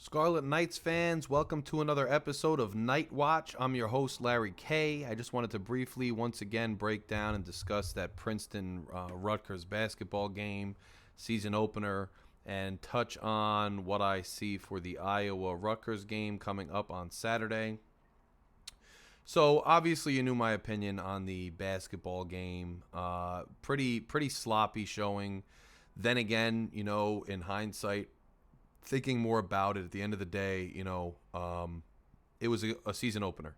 Scarlet Knights fans, welcome to another episode of Night Watch. I'm your host, Larry K. I just wanted to briefly, once again, break down and discuss that Princeton Rutgers basketball game, season opener, and touch on what I see for the Iowa Rutgers game coming up on Saturday. So, obviously, you knew my opinion on the basketball game. Pretty sloppy showing. Then again, in hindsight, thinking more about it at the end of the day, it was a season opener.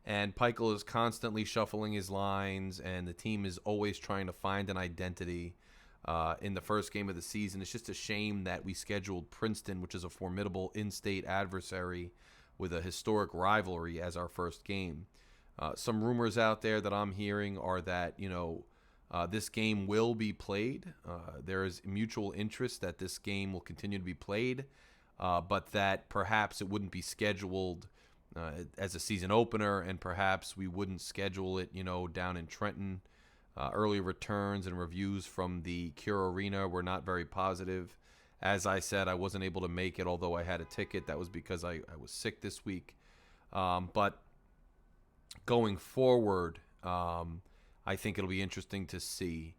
And Peichel is constantly shuffling his lines, and the team is always trying to find an identity in the first game of the season. It's just a shame that we scheduled Princeton, which is a formidable in-state adversary with a historic rivalry, as our first game. Some rumors out there that I'm hearing are that, this game will be played. There is mutual interest that this game will continue to be played, but that perhaps it wouldn't be scheduled as a season opener, and perhaps we wouldn't schedule it, down in Trenton. Early returns and reviews from the Cure Arena were not very positive. As I said, I wasn't able to make it, although I had a ticket. That was because I was sick this week. But going forward, I think it'll be interesting to see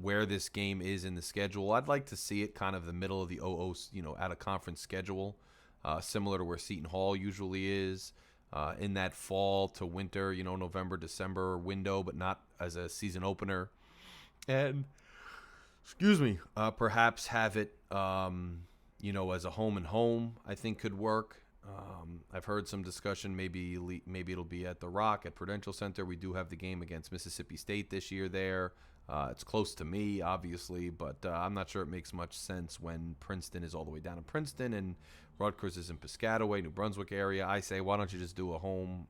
where this game is in the schedule. I'd like to see it kind of the middle of the out of conference schedule, similar to where Seton Hall usually is, in that fall to winter, November, December window, but not as a season opener. And perhaps have it, as a home and home, I think could work. I've heard some discussion, maybe it'll be at the Rock at Prudential Center. We do have the game against Mississippi State this year there. It's close to me, obviously, but I'm not sure it makes much sense when Princeton is all the way down in Princeton and Rutgers is in Piscataway, New Brunswick area. I say, why don't you just do a home,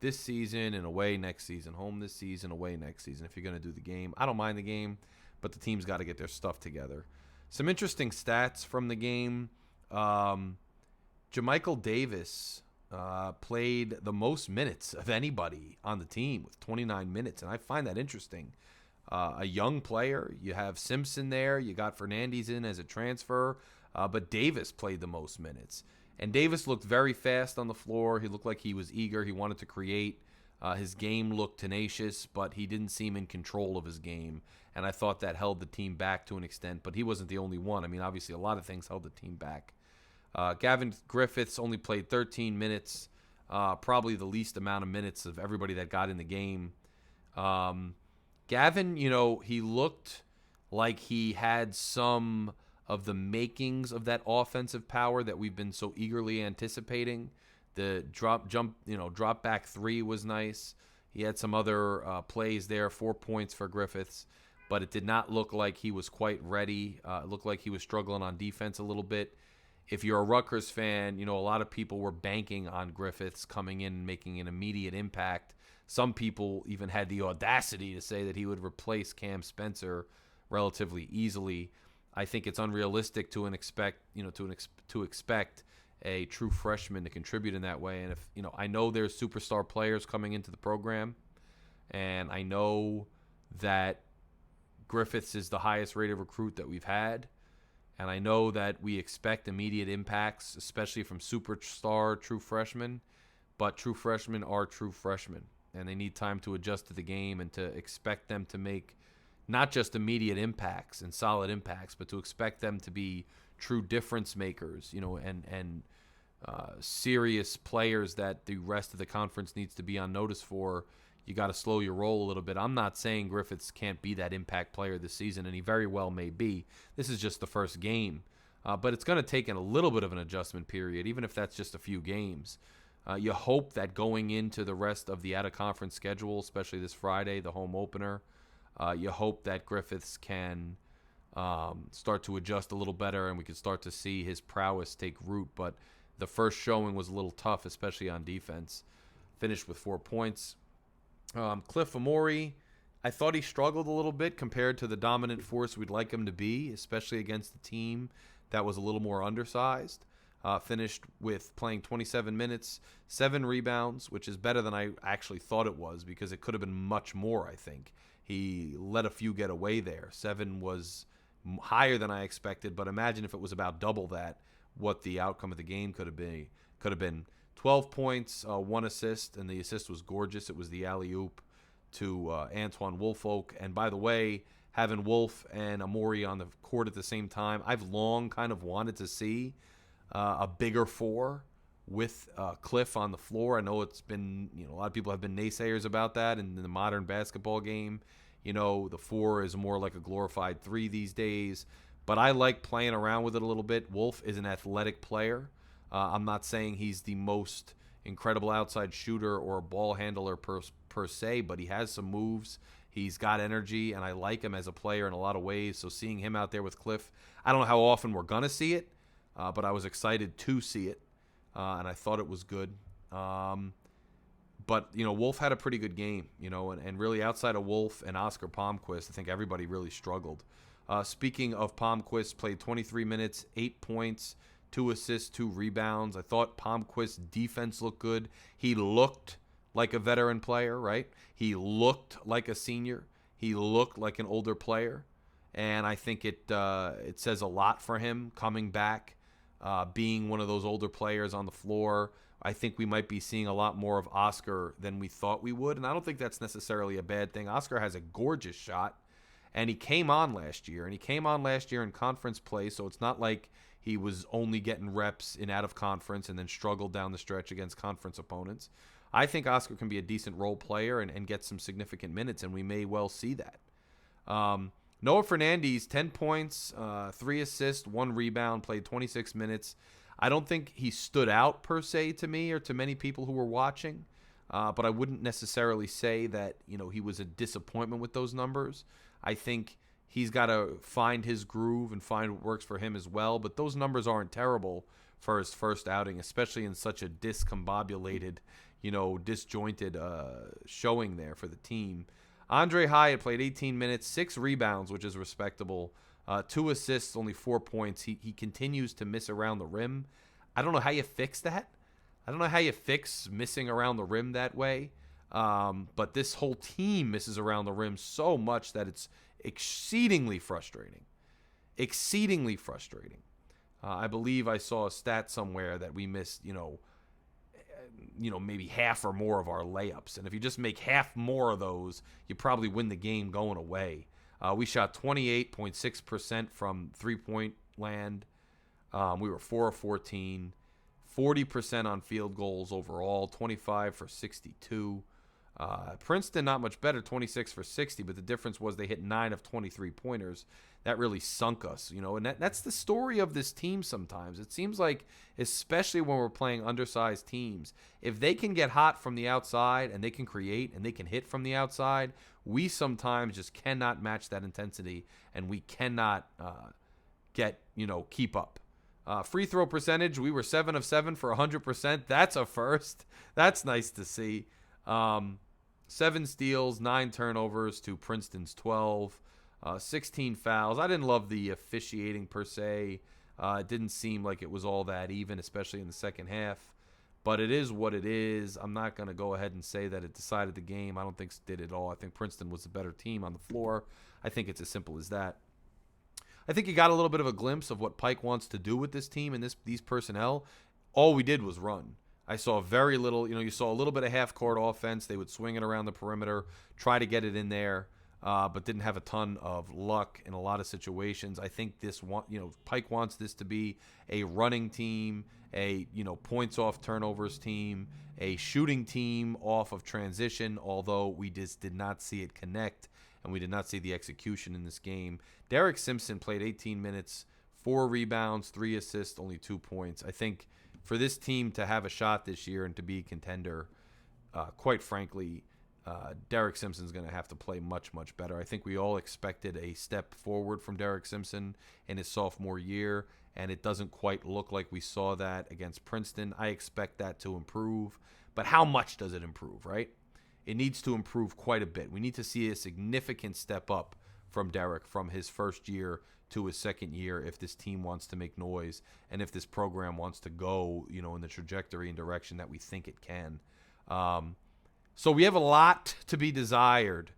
this season and away next season, home this season, away next season, if you're going to do the game. I don't mind the game, but the team's got to get their stuff together. Some interesting stats from the game. Jamichael Davis played the most minutes of anybody on the team with 29 minutes, and I find that interesting. A young player. You have Simpson there. You got Fernandez in as a transfer, but Davis played the most minutes. And Davis looked very fast on the floor. He looked like he was eager. He wanted to create. His game looked tenacious, but he didn't seem in control of his game. And I thought that held the team back to an extent, but he wasn't the only one. I mean, obviously a lot of things held the team back. Gavin Griffiths only played 13 minutes, probably the least amount of minutes of everybody that got in the game. Gavin, he looked like he had some of the makings of that offensive power that we've been so eagerly anticipating. The drop back three was nice. He had some other plays there, 4 points for Griffiths, but it did not look like he was quite ready. It looked like he was struggling on defense a little bit. If you're a Rutgers fan, a lot of people were banking on Griffiths coming in and making an immediate impact. Some people even had the audacity to say that he would replace Cam Spencer relatively easily. I think it's unrealistic to expect a true freshman to contribute in that way. And if I know there's superstar players coming into the program, and I know that Griffiths is the highest rated recruit that we've had. And I know that we expect immediate impacts, especially from superstar true freshmen. But true freshmen are true freshmen, and they need time to adjust to the game and to expect them to make not just immediate impacts and solid impacts, but to expect them to be true difference makers, and serious players that the rest of the conference needs to be on notice for. You got to slow your roll a little bit. I'm not saying Griffiths can't be that impact player this season, and he very well may be. This is just the first game. But it's going to take a little bit of an adjustment period, even if that's just a few games. You hope that going into the rest of the out-of-conference schedule, especially this Friday, the home opener, you hope that Griffiths can start to adjust a little better and we can start to see his prowess take root. But the first showing was a little tough, especially on defense. Finished with 4 points. Cliff Amori, I thought he struggled a little bit compared to the dominant force we'd like him to be, especially against the team that was a little more undersized. Finished with playing 27 minutes, 7 rebounds, which is better than I actually thought it was because it could have been much more, I think. He let a few get away there. 7 was higher than I expected, but imagine if it was about double that what the outcome of the game could have been. 12 points, 1 assist, and the assist was gorgeous. It was the alley-oop to Antoine Woolfolk. And by the way, having Wolf and Amori on the court at the same time, I've long kind of wanted to see a bigger four with Cliff on the floor. I know it's been, a lot of people have been naysayers about that in the modern basketball game. The four is more like a glorified three these days. But I like playing around with it a little bit. Wolf is an athletic player. I'm not saying he's the most incredible outside shooter or a ball handler per se, but he has some moves. He's got energy, and I like him as a player in a lot of ways. So seeing him out there with Cliff, I don't know how often we're going to see it, but I was excited to see it, and I thought it was good. But, Wolf had a pretty good game, and really outside of Wolf and Oscar Palmquist, I think everybody really struggled. Speaking of Palmquist, played 23 minutes, 8 points, 2 assists, 2 rebounds. I thought Palmquist's defense looked good. He looked like a veteran player, right? He looked like a senior. He looked like an older player. And I think it says a lot for him coming back, being one of those older players on the floor. I think we might be seeing a lot more of Oscar than we thought we would. And I don't think that's necessarily a bad thing. Oscar has a gorgeous shot. And he came on last year. And he came on last year in conference play. So it's not like he was only getting reps in out of conference and then struggled down the stretch against conference opponents. I think Oscar can be a decent role player and get some significant minutes, and we may well see that. Noah Fernandes, 10 points, 3 assists, 1 rebound, played 26 minutes. I don't think he stood out per se to me or to many people who were watching, but I wouldn't necessarily say that he was a disappointment with those numbers. I think he's got to find his groove and find what works for him as well, but those numbers aren't terrible for his first outing, especially in such a discombobulated, disjointed showing there for the team. Andre Hyatt played 18 minutes, 6 rebounds, which is respectable, 2 assists, only 4 points. He continues to miss around the rim. I don't know how you fix that. I don't know how you fix missing around the rim that way. But this whole team misses around the rim so much that it's exceedingly frustrating. Exceedingly frustrating. I believe I saw a stat somewhere that we missed, maybe half or more of our layups. And if you just make half more of those, you probably win the game going away. We shot 28.6% from three-point land. We were 4 of 14, 40% on field goals overall, 25 for 62. Princeton, not much better, 26 for 60, but the difference was they hit 9 of 23 pointers. That really sunk us, and that's the story of this team sometimes. It seems like, especially when we're playing undersized teams, if they can get hot from the outside and they can create and they can hit from the outside, we sometimes just cannot match that intensity and we cannot keep up. Free throw percentage, we were 7 of 7 for 100%. That's a first. That's nice to see. 7 steals, 9 turnovers to Princeton's 12. 16 fouls. I didn't love the officiating per se. It didn't seem like it was all that even, especially in the second half. But it is what it is. I'm not going to go ahead and say that it decided the game. I don't think it did at all. I think Princeton was the better team on the floor. I think it's as simple as that. I think you got a little bit of a glimpse of what Pike wants to do with this team and these personnel. All we did was run. I saw very little. You saw a little bit of half-court offense. They would swing it around the perimeter, try to get it in there. But didn't have a ton of luck in a lot of situations. I think Pike wants this to be a running team, a points off turnovers team, a shooting team off of transition. Although we just did not see it connect, and we did not see the execution in this game. Derek Simpson played 18 minutes, 4 rebounds, 3 assists, only 2 points. I think for this team to have a shot this year and to be a contender, quite frankly, Derek Simpson's going to have to play much, much better. I think we all expected a step forward from Derek Simpson in his sophomore year, and it doesn't quite look like we saw that against Princeton. I expect that to improve, but how much does it improve, right? It needs to improve quite a bit. We need to see a significant step up from Derek from his first year to his second year if this team wants to make noise and if this program wants to go, in the trajectory and direction that we think it can. So we have a lot to be desired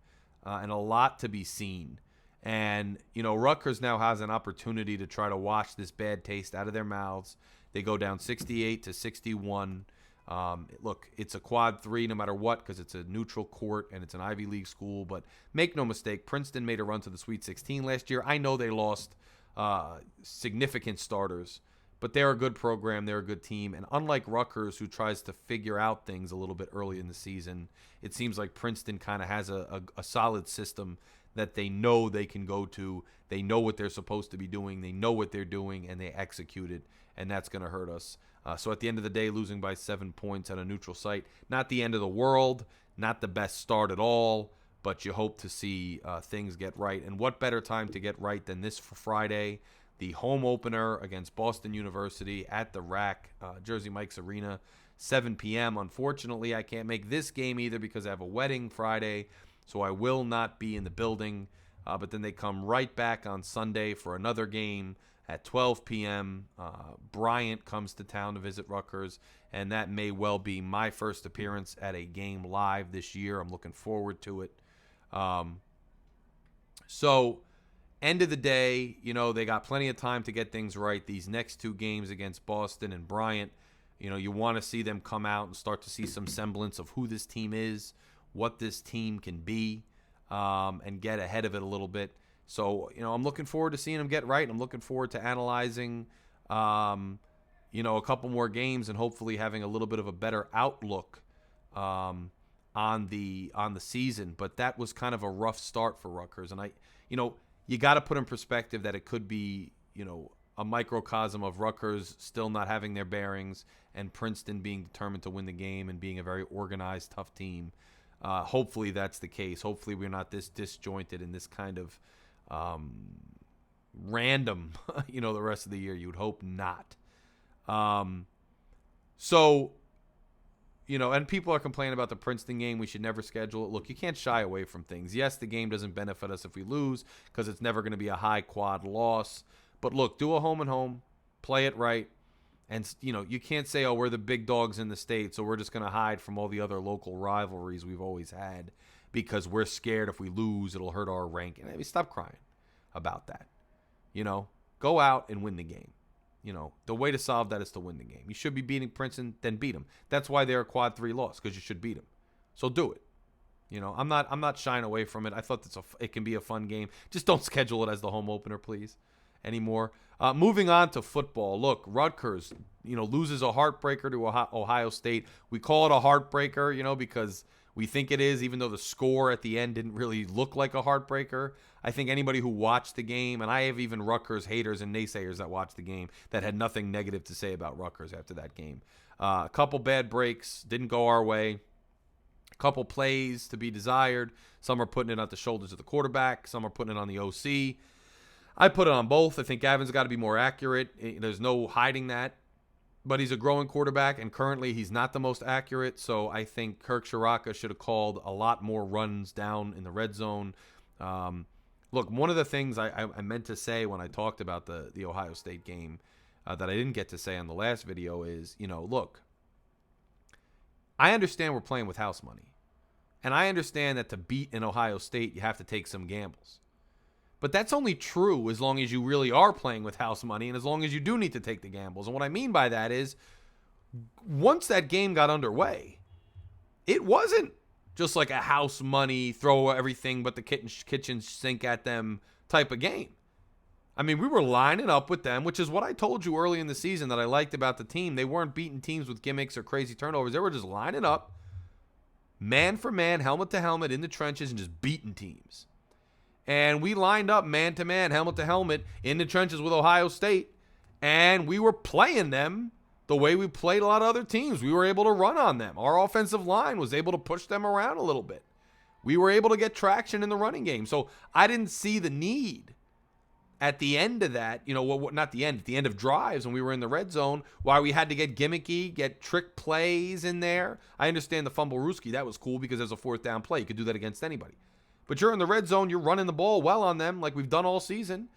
and a lot to be seen. And, Rutgers now has an opportunity to try to wash this bad taste out of their mouths. They go down 68-61. Look, it's a quad 3 no matter what because it's a neutral court and it's an Ivy League school. But make no mistake, Princeton made a run to the Sweet 16 last year. I know they lost significant starters, but they're a good program. They're a good team. And unlike Rutgers, who tries to figure out things a little bit early in the season, it seems like Princeton kind of has a solid system that they know they can go to. They know what they're supposed to be doing. They know what they're doing, and they execute it, and that's going to hurt us. So at the end of the day, losing by 7 points at a neutral site, not the end of the world, not the best start at all, but you hope to see things get right. And what better time to get right than this for Friday, the home opener against Boston University at the RAC, Jersey Mike's Arena, 7 p.m. Unfortunately, I can't make this game either because I have a wedding Friday, so I will not be in the building. But then they come right back on Sunday for another game at 12 p.m. Bryant comes to town to visit Rutgers, and that may well be my first appearance at a game live this year. I'm looking forward to it. So, end of the day, they got plenty of time to get things right. These next two games against Boston and Bryant, you want to see them come out and start to see some semblance of who this team is, what this team can be, and get ahead of it a little bit. So, I'm looking forward to seeing them get right. I'm looking forward to analyzing, a couple more games and hopefully having a little bit of a better outlook on the season. But that was kind of a rough start for Rutgers. And you got to put in perspective that it could be, a microcosm of Rutgers still not having their bearings and Princeton being determined to win the game and being a very organized, tough team. Hopefully that's the case. Hopefully we're not this disjointed and this kind of random, the rest of the year. You would hope not. So, and people are complaining about the Princeton game. We should never schedule it. Look, you can't shy away from things. Yes, the game doesn't benefit us if we lose because it's never going to be a high quad loss. But look, do a home and home, play it right. And, you can't say, oh, we're the big dogs in the state, so we're just going to hide from all the other local rivalries we've always had because we're scared if we lose, it'll hurt our ranking. I mean, stop crying about that. Go out and win the game. The way to solve that is to win the game. You should be beating Princeton, then beat them. That's why they're a quad 3 loss, because you should beat them. So do it. I'm not shying away from it. I thought it can be a fun game. Just don't schedule it as the home opener, please, anymore. Moving on to football. Look, Rutgers, loses a heartbreaker to Ohio State. We call it a heartbreaker, because we think it is, even though the score at the end didn't really look like a heartbreaker. I think anybody who watched the game, and I have even Rutgers haters and naysayers that watched the game that had nothing negative to say about Rutgers after that game. A couple bad breaks, didn't go our way. A couple plays to be desired. Some are putting it on the shoulders of the quarterback. Some are putting it on the OC. I put it on both. I think Gavin's got to be more accurate. There's no hiding that. But he's a growing quarterback, and currently he's not the most accurate. So I think Kirk Shiraka should have called a lot more runs down in the red zone. Look, one of the things I meant to say when I talked about the Ohio State game that I didn't get to say on the last video is, look, I understand we're playing with house money. And I understand that to beat an Ohio State, you have to take some gambles. But that's only true as long as you really are playing with house money and as long as you do need to take the gambles. And what I mean by that is once that game got underway, it wasn't just like a house money, throw everything but the kitchen sink at them type of game. I mean, we were lining up with them, which is what I told you early in the season that I liked about the team. They weren't beating teams with gimmicks or crazy turnovers. They were just lining up, man for man, helmet to helmet in the trenches and just beating teams. And we lined up man-to-man, helmet-to-helmet in the trenches with Ohio State, and we were playing them the way we played a lot of other teams. We were able to run on them. Our offensive line was able to push them around a little bit. We were able to get traction in the running game. So I didn't see the need at the end of that, not the end, at the end of drives when we were in the red zone, why we had to get gimmicky, get trick plays in there. I understand the fumble Ruski. That was cool because there's a fourth down play. You could do that against anybody. But you're in the red zone, you're running the ball well on them like we've done all season.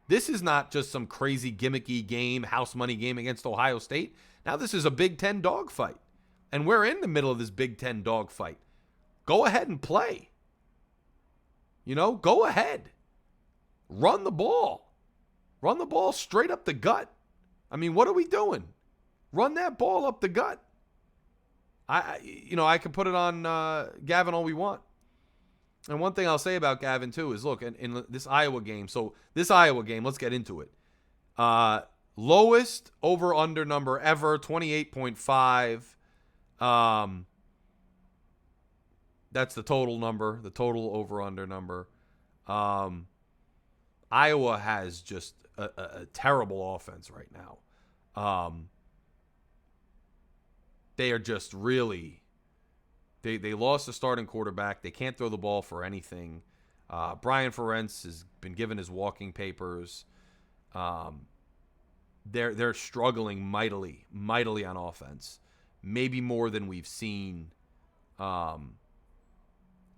This is not just some crazy gimmicky game, house money game against Ohio State. Now this is a Big Ten dogfight. And we're in the middle of this Big Ten dogfight. Go ahead and play. Go ahead. Run the ball. Run the ball straight up the gut. I mean, what are we doing? Run that ball up the gut. I can put it on Gavin all we want. And one thing I'll say about Gavin, too, is, look, in this Iowa game, let's get into it. Lowest over-under number ever, 28.5. That's the total number, the total over-under number. Iowa has just a terrible offense right now. They are just really... They lost the starting quarterback. They can't throw the ball for anything. Brian Ferentz has been given his walking papers. They're struggling mightily on offense, maybe more than we've seen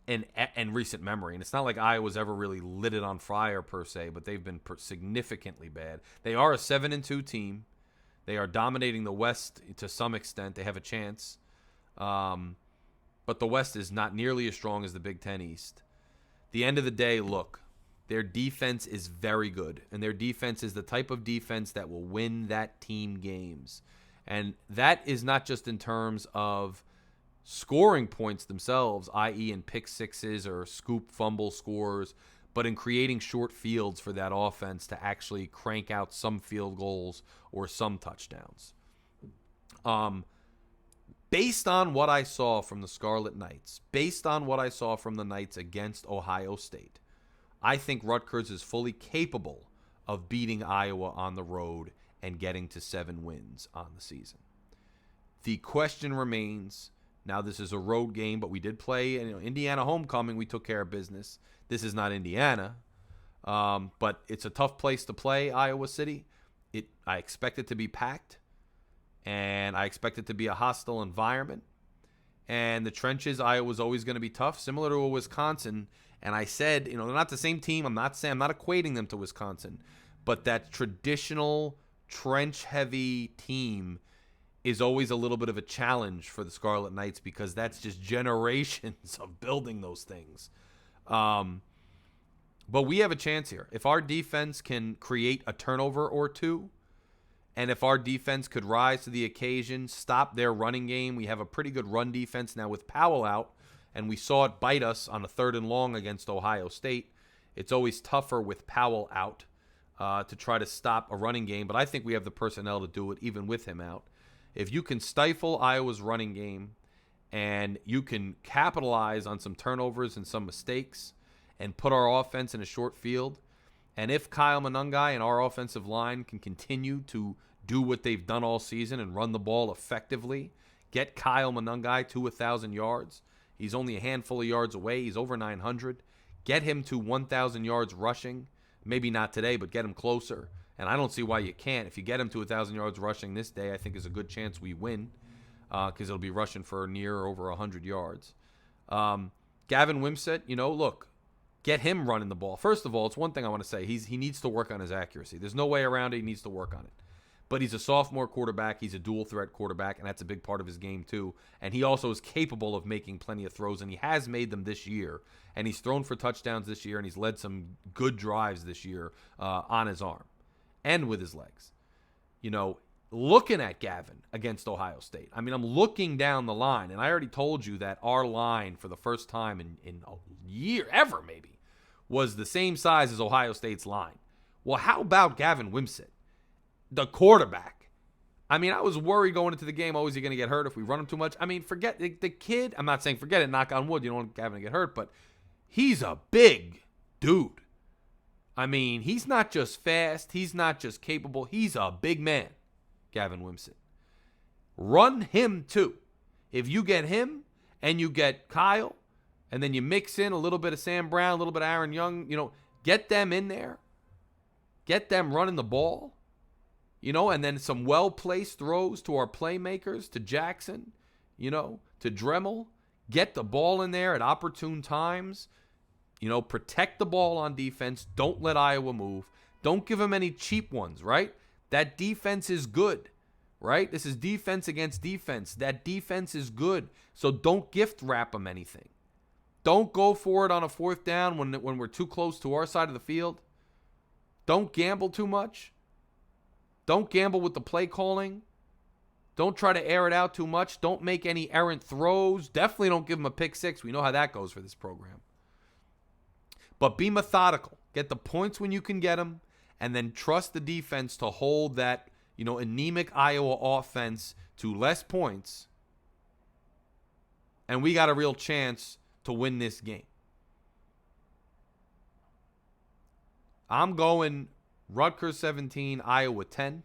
in recent memory. And it's not like Iowa's ever really lit it on fire per se, but they've been significantly bad. They are a 7-2 team. They are dominating the West to some extent. They have a chance. But the West is not nearly as strong as the Big Ten East. The end of the day, look, their defense is very good. And their defense is the type of defense that will win that team games. And that is not just in terms of scoring points themselves, i.e. in pick sixes or scoop fumble scores, but in creating short fields for that offense to actually crank out some field goals or some touchdowns. Based on what I saw from the Scarlet Knights, based on what I saw from the Knights against Ohio State, I think Rutgers is fully capable of beating Iowa on the road and getting to 7 wins on the season. The question remains, now this is a road game, but we did play Indiana homecoming. We took care of business. This is not Indiana, but it's a tough place to play, Iowa City. I expect it to be packed. And I expect it to be a hostile environment. And the trenches, Iowa's always going to be tough, similar to a Wisconsin. And I said, they're not the same team. I'm not equating them to Wisconsin. But that traditional trench-heavy team is always a little bit of a challenge for the Scarlet Knights because that's just generations of building those things. But we have a chance here. If our defense can create a turnover or two, and if our defense could rise to the occasion, stop their running game, we have a pretty good run defense now with Powell out, and we saw it bite us on a 3rd and long against Ohio State. It's always tougher with Powell out to try to stop a running game, but I think we have the personnel to do it even with him out. If you can stifle Iowa's running game and you can capitalize on some turnovers and some mistakes and put our offense in a short field, and if Kyle Monangai and our offensive line can continue to do what they've done all season and run the ball effectively, get Kyle Monangai to 1,000 yards. He's only a handful of yards away. He's over 900. Get him to 1,000 yards rushing. Maybe not today, but get him closer. And I don't see why you can't. If you get him to 1,000 yards rushing this day, I think is a good chance we win because it'll be rushing for near or over 100 yards. Gavin Wimsatt, look, get him running the ball. First of all, it's one thing I want to say. He needs to work on his accuracy. There's no way around it. He needs to work on it. But he's a sophomore quarterback. He's a dual-threat quarterback, and that's a big part of his game too. And he also is capable of making plenty of throws, and he has made them this year. And he's thrown for touchdowns this year, and he's led some good drives this year on his arm and with his legs. Looking at Gavin against Ohio State, I'm looking down the line, and I already told you that our line for the first time in a year, ever maybe, was the same size as Ohio State's line. Well, how about Gavin Wimsatt? The quarterback. I was worried going into the game, is he going to get hurt if we run him too much? Forget the kid. I'm not saying forget it, knock on wood. You don't want Gavin to get hurt, but he's a big dude. He's not just fast. He's not just capable. He's a big man, Gavin Wimsatt. Run him too. If you get him and you get Kyle, and then you mix in a little bit of Sam Brown, a little bit of Aaron Young, get them in there. Get them running the ball. And then some well-placed throws to our playmakers, to Jackson, to Dremel. Get the ball in there at opportune times. Protect the ball on defense. Don't let Iowa move. Don't give them any cheap ones, right? That defense is good, right? This is defense against defense. That defense is good. So don't gift wrap them anything. Don't go for it on a 4th down when we're too close to our side of the field. Don't gamble too much. Don't gamble with the play calling. Don't try to air it out too much. Don't make any errant throws. Definitely don't give them a pick six. We know how that goes for this program. But be methodical. Get the points when you can get them, and then trust the defense to hold that, anemic Iowa offense to less points. And we got a real chance to win this game. I'm going Rutgers 17, Iowa 10.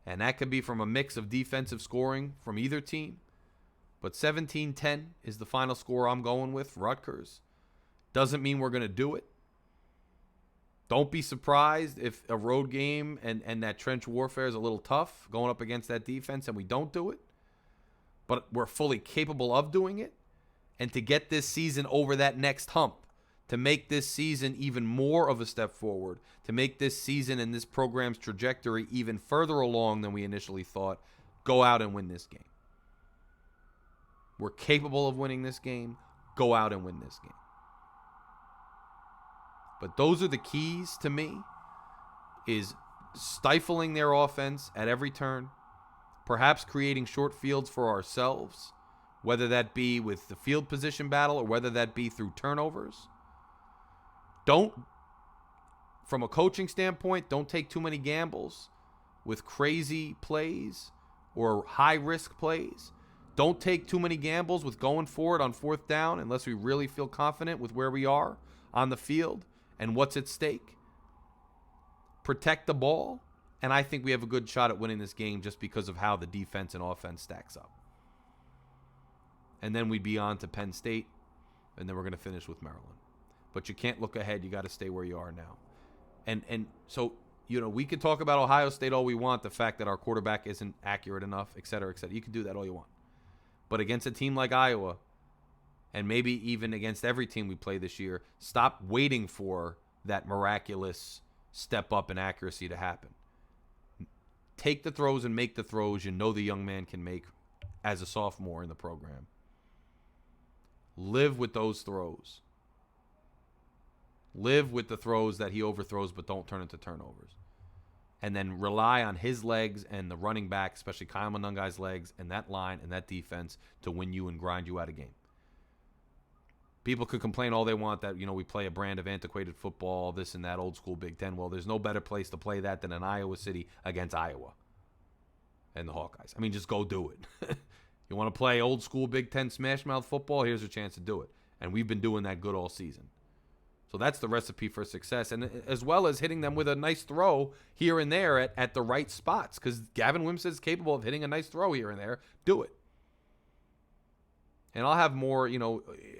And that could be from a mix of defensive scoring from either team. But 17-10 is the final score I'm going with, Rutgers. Doesn't mean we're going to do it. Don't be surprised if a road game and that trench warfare is a little tough going up against that defense and we don't do it. But we're fully capable of doing it. And to get this season over that next hump, to make this season even more of a step forward, to make this season and this program's trajectory even further along than we initially thought, go out and win this game. We're capable of winning this game. Go out and win this game. But those are the keys to me, is stifling their offense at every turn, perhaps creating short fields for ourselves, whether that be with the field position battle or whether that be through turnovers. From a coaching standpoint, don't take too many gambles with crazy plays or high-risk plays. Don't take too many gambles with going for it on fourth down unless we really feel confident with where we are on the field and what's at stake. Protect the ball, and I think we have a good shot at winning this game just because of how the defense and offense stacks up. And then we'd be on to Penn State, and then we're going to finish with Maryland. But you can't look ahead. You got to stay where you are now. And so, we could talk about Ohio State all we want, the fact that our quarterback isn't accurate enough, et cetera, et cetera. You can do that all you want. But against a team like Iowa, and maybe even against every team we play this year, stop waiting for that miraculous step up in accuracy to happen. Take the throws and make the throws you know the young man can make as a sophomore in the program. Live with those throws. Live with the throws that he overthrows but don't turn into turnovers. And then rely on his legs and the running back, especially Kyle Monungai's legs, and that line and that defense to win you and grind you out of game. People could complain all they want that, we play a brand of antiquated football, this and that, old school Big Ten. Well, there's no better place to play that than in Iowa City against Iowa and the Hawkeyes. I mean, just go do it. You want to play old school Big Ten smash mouth football? Here's your chance to do it. And we've been doing that good all season. So that's the recipe for success, and as well as hitting them with a nice throw here and there at the right spots, because Gavin Wimsatt is capable of hitting a nice throw here and there. Do it. And I'll have more,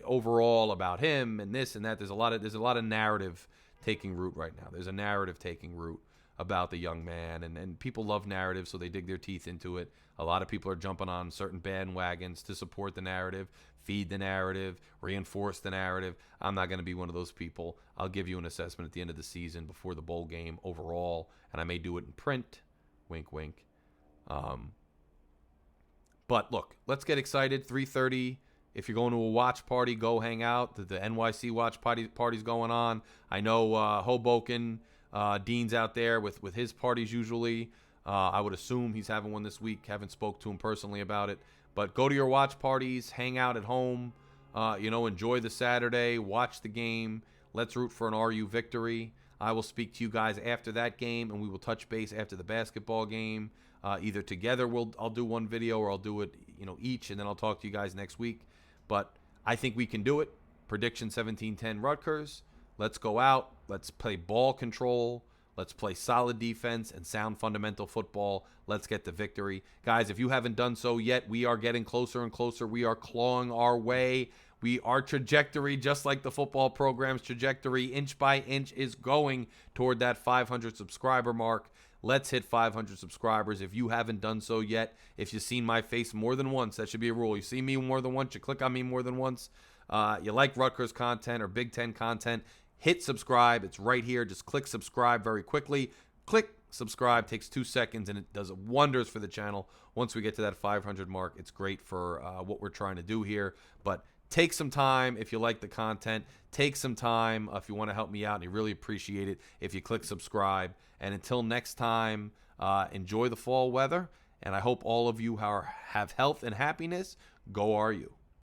overall about him and this and that. There's a lot of narrative taking root right now. There's a narrative taking root about the young man, and people love narrative, so they dig their teeth into it. A lot of people are jumping on certain bandwagons to support the narrative, feed the narrative, reinforce the narrative. I'm not going to be one of those people. I'll give you an assessment at the end of the season before the bowl game overall, and I may do it in print. Wink, wink. But look, let's get excited. 3:30. If you're going to a watch party, go hang out. The NYC watch party's going on. I know Hoboken, Dean's out there with his parties usually. I would assume he's having one this week. Haven't spoke to him personally about it. But go to your watch parties, hang out at home, enjoy the Saturday, watch the game. Let's root for an RU victory. I will speak to you guys after that game, and we will touch base after the basketball game. Either together I'll do one video, or I'll do it each, and then I'll talk to you guys next week. But I think we can do it. Prediction 17-10 Rutgers. Let's go out. Let's play ball control. Let's play solid defense and sound fundamental football. Let's get the victory. Guys, if you haven't done so yet, we are getting closer and closer. We are clawing our way. Our trajectory, just like the football program's trajectory, inch by inch, is going toward that 500 subscriber mark. Let's hit 500 subscribers. If you haven't done so yet, if you've seen my face more than once, that should be a rule. You see me more than once, you click on me more than once, you like Rutgers content or Big Ten content, hit subscribe. It's right here. Just click subscribe very quickly. Click subscribe. Takes 2 seconds, and it does wonders for the channel. Once we get to that 500 mark, it's great for what we're trying to do here. But take some time if you like the content. Take some time if you want to help me out, and I really appreciate it if you click subscribe. And until next time, enjoy the fall weather, and I hope all of you have health and happiness. Go RU.